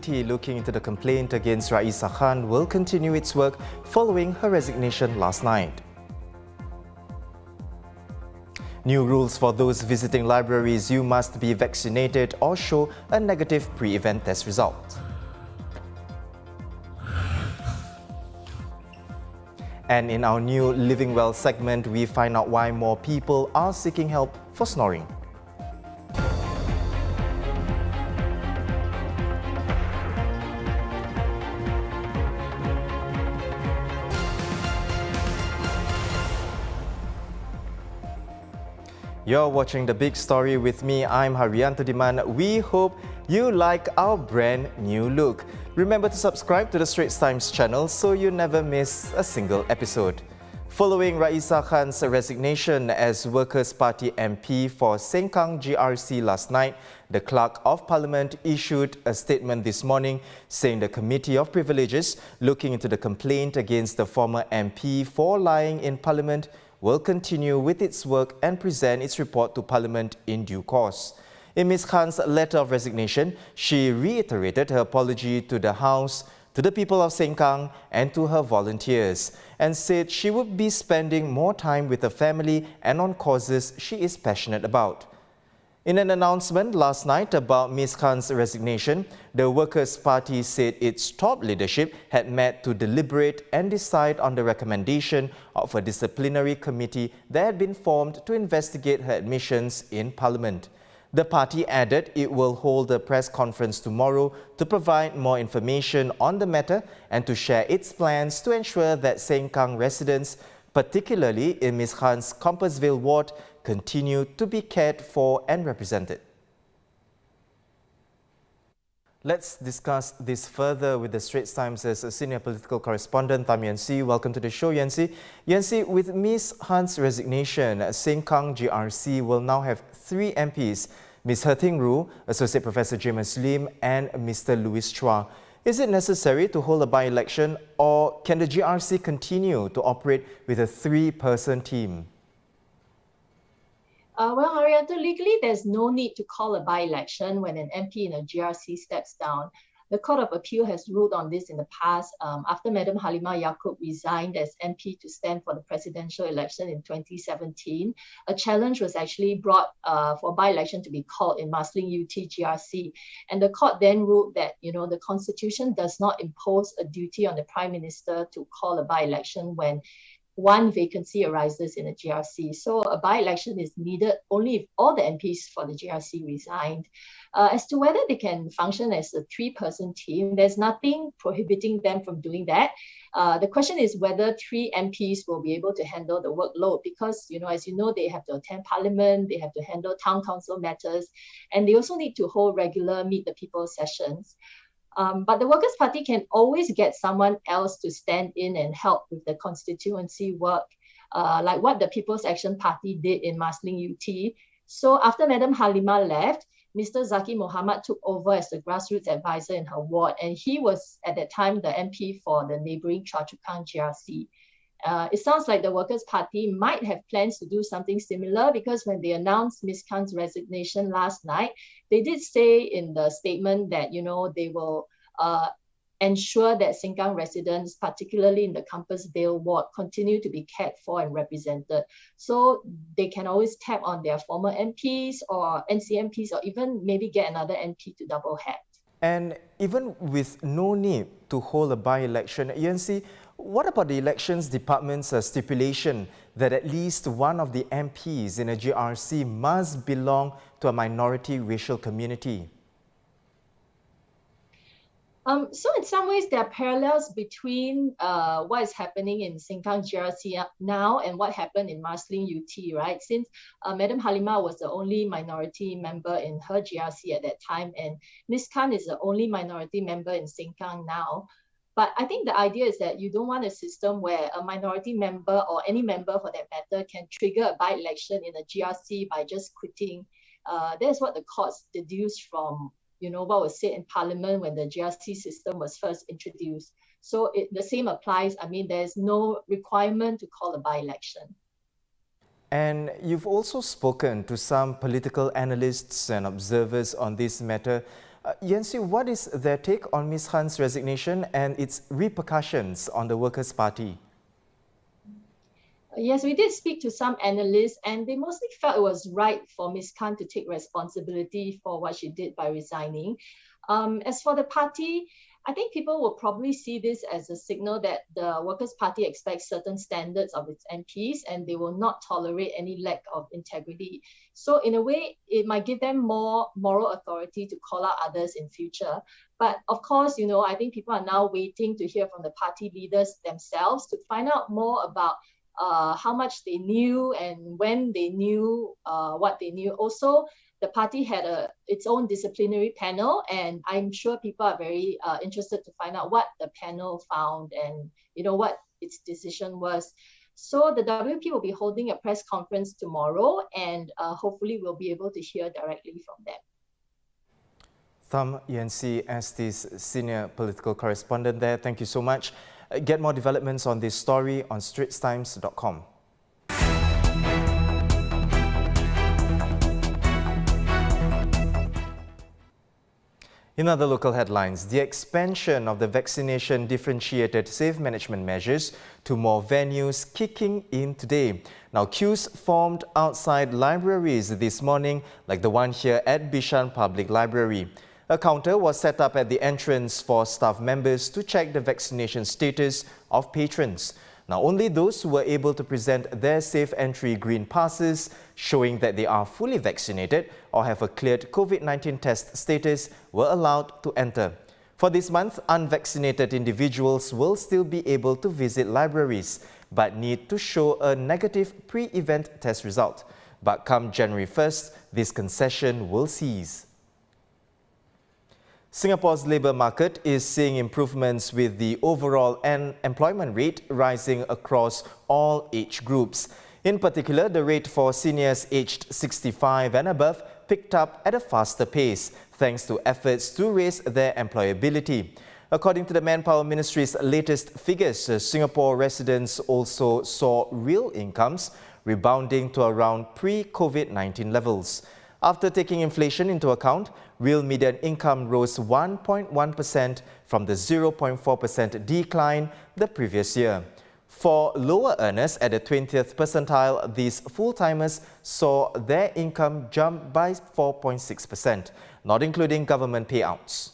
committee looking into the complaint against Raeesah Khan will continue its work following her resignation last night. New rules for those visiting libraries: you must be vaccinated or show a negative pre-event test result. And in our new Living Well segment, we find out why more people are seeking help for snoring. You're watching The Big Story with me. I'm Haryanto Diman. We hope you like our brand new look. Remember to subscribe to the Straits Times channel so you never miss a single episode. Following Raeesah Khan's resignation as Workers' Party MP for Sengkang GRC last night, the Clerk of Parliament issued a statement this morning saying the Committee of Privileges looking into the complaint against the former MP for lying in Parliament will continue with its work and present its report to Parliament in due course. In Ms. Khan's letter of resignation, she reiterated her apology to the House, to the people of Sengkang and to her volunteers, and said she would be spending more time with her family and on causes she is passionate about. In an announcement last night about Ms. Khan's resignation, the Workers' Party said its top leadership had met to deliberate and decide on the recommendation of a disciplinary committee that had been formed to investigate her admissions in Parliament. The party added it will hold a press conference tomorrow to provide more information on the matter and to share its plans to ensure that Sengkang residents, particularly in Ms. Khan's Compassvale ward, continue to be cared for and represented. Let's discuss this further with the Straits Times' senior political correspondent Tham Yuen-C. Welcome to the show, Yuen-C. Yuen-C, with Ms. Khan's resignation, Sengkang GRC will now have 3 MPs, Ms. He Ting Ru, Associate Professor James Lim, and Mr. Louis Chua. Is it necessary to hold a by-election, or can the GRC continue to operate with a 3-person team? Well, Haryanto, legally there's no need to call a by-election when an MP in a GRC steps down. The Court of Appeal has ruled on this in the past after Madam Halimah Yaacob resigned as MP to stand for the presidential election in 2017. A challenge was actually brought for by-election to be called in Marsiling UT GRC. And the court then ruled that, the Constitution does not impose a duty on the Prime Minister to call a by-election when one vacancy arises in a GRC. So a by-election is needed only if all the MPs for the GRC resigned. As to whether they can function as a 3-person team, there's nothing prohibiting them from doing that. The question is whether 3 MPs will be able to handle the workload because, as you know, they have to attend Parliament, they have to handle town council matters, and they also need to hold regular Meet the People sessions. But the Workers' Party can always get someone else to stand in and help with the constituency work, like what the People's Action Party did in Marsiling UT. So after Madam Halimah left, Mr. Zaki Mohamad took over as the grassroots advisor in her ward, and he was at that time the MP for the neighbouring Choa Chu Kang GRC. It sounds like the Workers' Party might have plans to do something similar because when they announced Ms. Khan's resignation last night, they did say in the statement that, they will ensure that Sengkang residents, particularly in the Compassvale ward, continue to be cared for and represented. So they can always tap on their former MPs or NCMPs or even maybe get another MP to double hat. And even with no need to hold a by-election, Yuen-C, what about the Elections Department's stipulation that at least one of the MPs in a GRC must belong to a minority racial community? So in some ways, there are parallels between what is happening in Sengkang GRC now and what happened in Marsiling UT, right? Since Madam Halimah was the only minority member in her GRC at that time, and Ms. Khan is the only minority member in Sengkang now. But I think the idea is that you don't want a system where a minority member or any member for that matter can trigger a by-election in a GRC by just quitting. That's what the courts deduced from what was said in Parliament when the GRC system was first introduced. So the same applies. I mean, there's no requirement to call a by-election. And you've also spoken to some political analysts and observers on this matter. Yuen-C, what is their take on Ms. Khan's resignation and its repercussions on the Workers' Party? Yes, we did speak to some analysts, and they mostly felt it was right for Ms. Khan to take responsibility for what she did by resigning. As for the party, I think people will probably see this as a signal that the Workers' Party expects certain standards of its MPs, and they will not tolerate any lack of integrity. So in a way, it might give them more moral authority to call out others in future. But of course, I think people are now waiting to hear from the party leaders themselves to find out more about how much they knew and when they knew what they knew. Also, the party had its own disciplinary panel, and I'm sure people are very interested to find out what the panel found and what its decision was. So the WP will be holding a press conference tomorrow, and hopefully we'll be able to hear directly from them. Tham Yuen-C, ST's senior political correspondent there. Thank you so much. Get more developments on this story on straitstimes.com. In other local headlines, the expansion of the vaccination differentiated safe management measures to more venues kicking in today. Now, queues formed outside libraries this morning, like the one here at Bishan Public Library. A counter was set up at the entrance for staff members to check the vaccination status of patrons. Now, only those who were able to present their safe entry green passes showing that they are fully vaccinated or have a cleared COVID-19 test status were allowed to enter. For this month, unvaccinated individuals will still be able to visit libraries but need to show a negative pre-event test result. But come January 1st, this concession will cease. Singapore's labour market is seeing improvements with the overall employment rate rising across all age groups. In particular, the rate for seniors aged 65 and above picked up at a faster pace, thanks to efforts to raise their employability. According to the Manpower Ministry's latest figures, Singapore residents also saw real incomes rebounding to around pre-COVID-19 levels. After taking inflation into account, real median income rose 1.1% from the 0.4% decline the previous year. For lower earners at the 20th percentile, these full-timers saw their income jump by 4.6%, not including government payouts.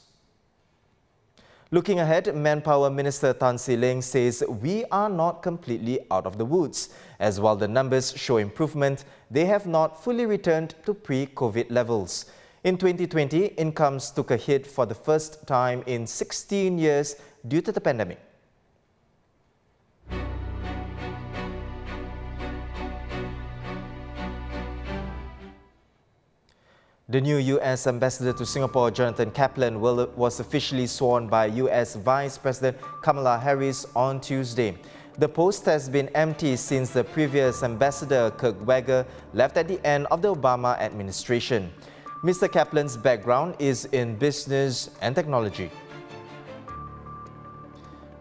Looking ahead, Manpower Minister Tan See Leng says we are not completely out of the woods, as while the numbers show improvement, they have not fully returned to pre-COVID levels. In 2020, incomes took a hit for the first time in 16 years due to the pandemic. The new U.S. Ambassador to Singapore, Jonathan Kaplan, was officially sworn by U.S. Vice President Kamala Harris on Tuesday. The post has been empty since the previous ambassador, Kirk Wager, left at the end of the Obama administration. Mr. Kaplan's background is in business and technology.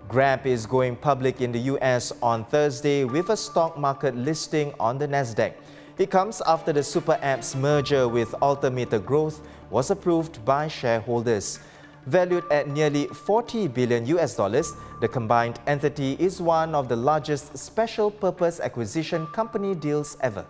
Grab is going public in the U.S. on Thursday with a stock market listing on the Nasdaq. It comes after the super app's merger with Altimeter Growth was approved by shareholders. Valued at nearly $40 billion, the combined entity is one of the largest special purpose acquisition company deals ever.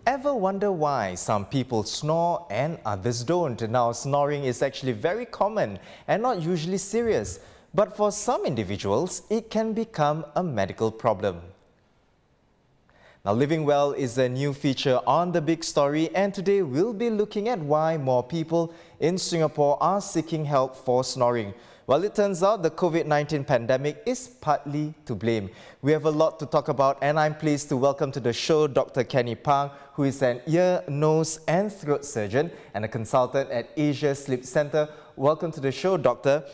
Ever wonder why some people snore and others don't? Now, snoring is actually very common and not usually serious, but for some individuals, it can become a medical problem. Now, living well is a new feature on The Big Story, and today we'll be looking at why more people in Singapore are seeking help for snoring. Well, it turns out the COVID-19 pandemic is partly to blame. We have a lot to talk about, and I'm pleased to welcome to the show Dr. Kenny Pang, who is an ear, nose and throat surgeon and a consultant at Asia Sleep Center. Welcome to the show, Doctor.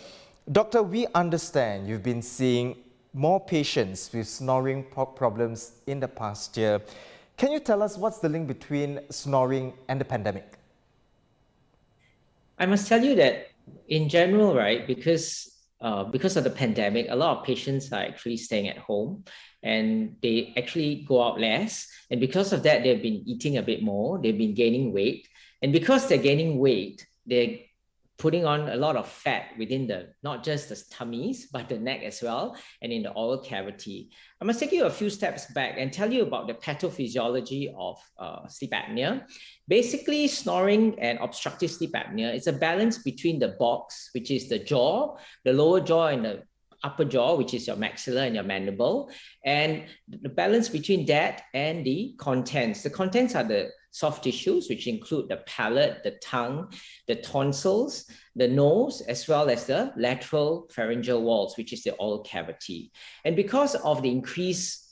Doctor, we understand you've been seeing more patients with snoring problems in the past year. Can you tell us what's the link between snoring and the pandemic? I must tell you that In general, right, because of the pandemic, a lot of patients are actually staying at home and they actually go out less. And because of that, they've been eating a bit more, they've been gaining weight. And because they're gaining weight, they're putting on a lot of fat within the, not just the tummies, but the neck as well, and in the oral cavity. I must take you a few steps back and tell you about the pathophysiology of sleep apnea. Basically, snoring and obstructive sleep apnea is a balance between the box, which is the jaw, the lower jaw, and the upper jaw, which is your maxilla and your mandible, and the balance between that and the contents. The contents are the soft tissues, which include the palate, the tongue, the tonsils, the nose, as well as the lateral pharyngeal walls, which is the oral cavity. And because of the increase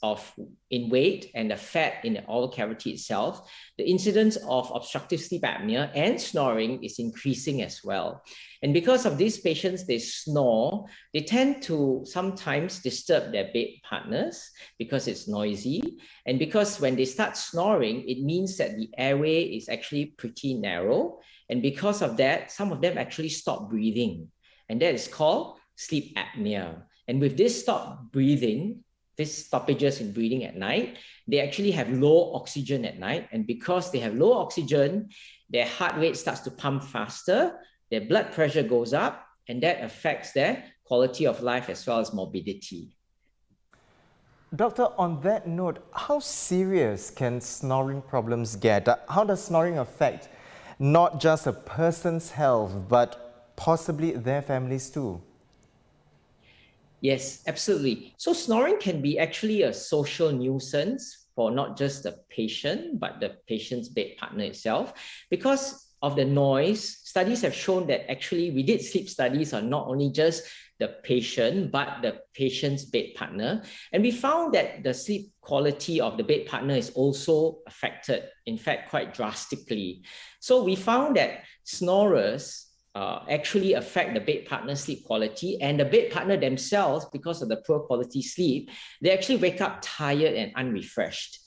in weight and the fat in the oral cavity itself, the incidence of obstructive sleep apnea and snoring is increasing as well. And because of these patients, they snore, they tend to sometimes disturb their bed partners because it's noisy. And because when they start snoring, it means that the airway is actually pretty narrow. And because of that, some of them actually stop breathing. And that is called sleep apnea. And with this stop breathing, these stoppages in breathing at night, they actually have low oxygen at night. And because they have low oxygen, their heart rate starts to pump faster, their blood pressure goes up, and that affects their quality of life as well as morbidity. Doctor, on that note, how serious can snoring problems get? How does snoring affect not just a person's health, but possibly their families too? Yes, absolutely. So snoring can be actually a social nuisance for not just the patient, but the patient's bed partner itself. Because of the noise, studies have shown that actually we did sleep studies on not only just the patient, but the patient's bed partner. And we found that the sleep quality of the bed partner is also affected, in fact, quite drastically. So we found that snorers actually affect the bed partner sleep quality, and the bed partner themselves, because of the poor quality sleep, they actually wake up tired and unrefreshed.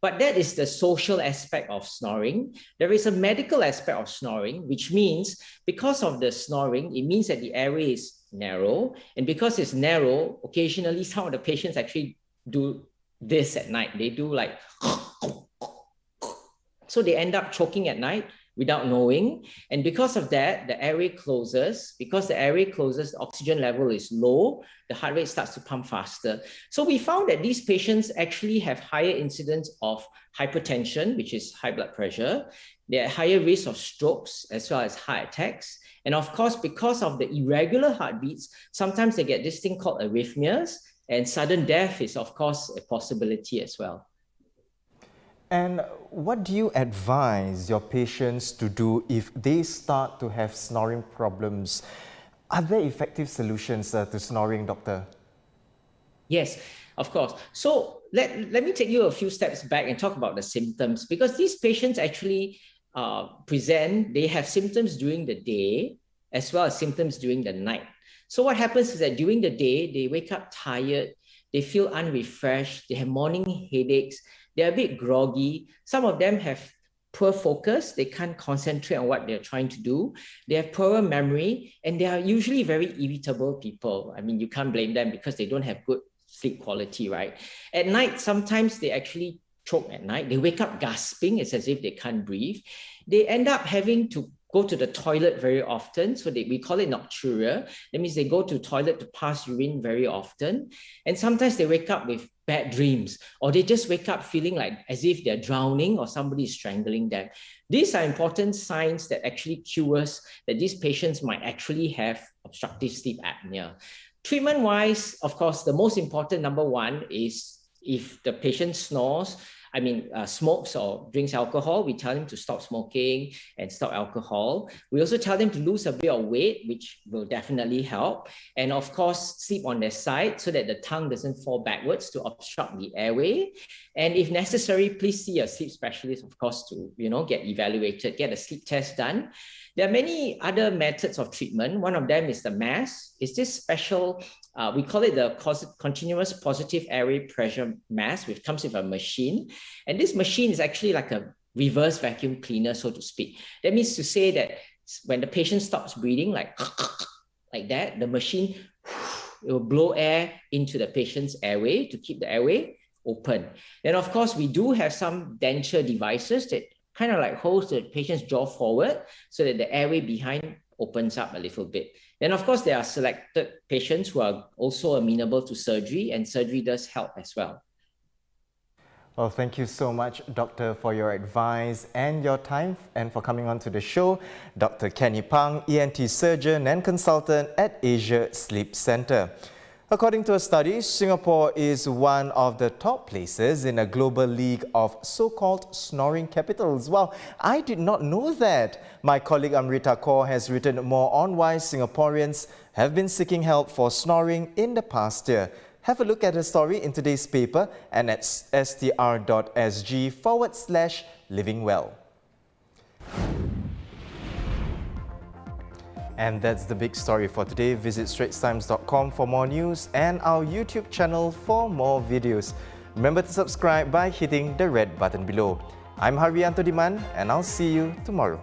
But that is the social aspect of snoring. There is a medical aspect of snoring, which means because of the snoring, it means that the airway is narrow. And because it's narrow, occasionally some of the patients actually do this at night. They do like, so they end up choking at night without knowing. And because of that, the airway closes. Because the airway closes, the oxygen level is low, the heart rate starts to pump faster. So we found that these patients actually have higher incidence of hypertension, which is high blood pressure. They're at higher risk of strokes as well as heart attacks. And of course, because of the irregular heartbeats, sometimes they get this thing called arrhythmias, and sudden death is of course a possibility as well. And what do you advise your patients to do if they start to have snoring problems? Are there effective solutions to snoring, doctor? Yes, of course. So let me take you a few steps back and talk about the symptoms, because these patients actually they have symptoms during the day as well as symptoms during the night. So what happens is that during the day, they wake up tired, they feel unrefreshed, they have morning headaches, they're a bit groggy. Some of them have poor focus. They can't concentrate on what they're trying to do. They have poorer memory, and they are usually very irritable people. I mean, you can't blame them because they don't have good sleep quality, right? At night, sometimes they actually choke at night. They wake up gasping. It's as if they can't breathe. They end up having to go to the toilet very often. So we call it nocturia. That means they go to the toilet to pass urine very often. And sometimes they wake up with bad dreams, or they just wake up feeling like as if they're drowning or somebody is strangling them. These are important signs that actually cue us that these patients might actually have obstructive sleep apnea. Treatment-wise, of course, the most important number one is if the patient snores, smokes or drinks alcohol, we tell them to stop smoking and stop alcohol. We also tell them to lose a bit of weight, which will definitely help. And of course, sleep on their side so that the tongue doesn't fall backwards to obstruct the airway. And if necessary, please see a sleep specialist, of course, to get evaluated, get a sleep test done. There are many other methods of treatment. One of them is the mask. It's this special, we call it the continuous positive airway pressure mask, which comes with a machine. And this machine is actually like a reverse vacuum cleaner, so to speak. That means to say that when the patient stops breathing, like that, the machine it will blow air into the patient's airway to keep the airway open. Then, of course, we do have some denture devices that kind of like holds the patient's jaw forward so that the airway behind opens up a little bit. Then, of course, there are selected patients who are also amenable to surgery, and surgery does help as well. Well, thank you so much, Doctor, for your advice and your time and for coming on to the show. Dr. Kenny Pang, ENT surgeon and consultant at Asia Sleep Centre. According to a study, Singapore is one of the top places in a global league of so-called snoring capitals. Wow, I did not know that. My colleague Amrita Kaur has written more on why Singaporeans have been seeking help for snoring in the past year. Have a look at her story in today's paper and at str.sg/livingwell. And that's the big story for today. Visit straitstimes.com for more news and our YouTube channel for more videos. Remember to subscribe by hitting the red button below. I'm Haryanto Diman and I'll see you tomorrow.